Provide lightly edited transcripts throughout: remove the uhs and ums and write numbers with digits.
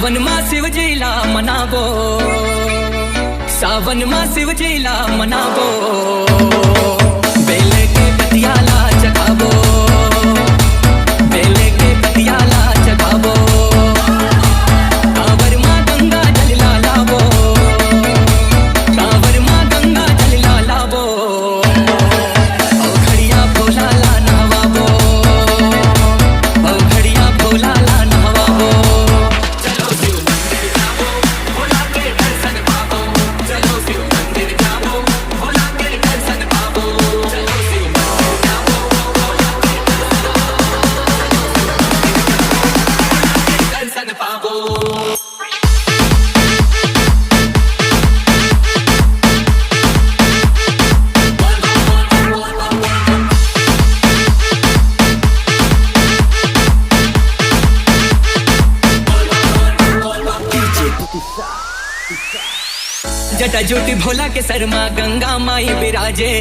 सावन मा शिवजीला मनावो, सावन मा शिवजीला मनावो, बेले के पतियाला जगावो, बेले के पतियाला जगावो, कांवर मा गंगा जल लावो, कांवर मा गंगा जल लावो, ओ घड़िया भोला ला नहवावो, ओ घड़िया भोला ला नहवावो। जटा ज्योति भोला के शर्मा गंगा माई विराजे,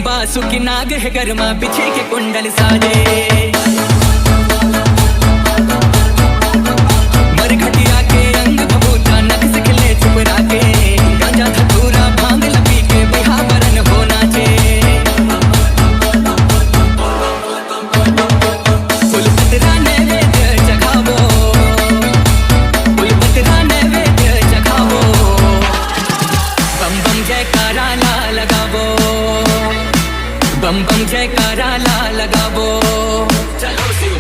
बासुकी नाग है गरमा पीछे के कुंडल साजे, मरघटिया के अंग भभूता नख से खिले चुपरा के, गांजा धतूरा भांग लपी के बिहा वरन हो नाचे, कुलपतरा नैवेद्य जगावो, कुलपतरा नैवेद्य जगावो, बम बम जयकारा ला लगावो, बम बम जयकारा ला लगावो, चलो शिव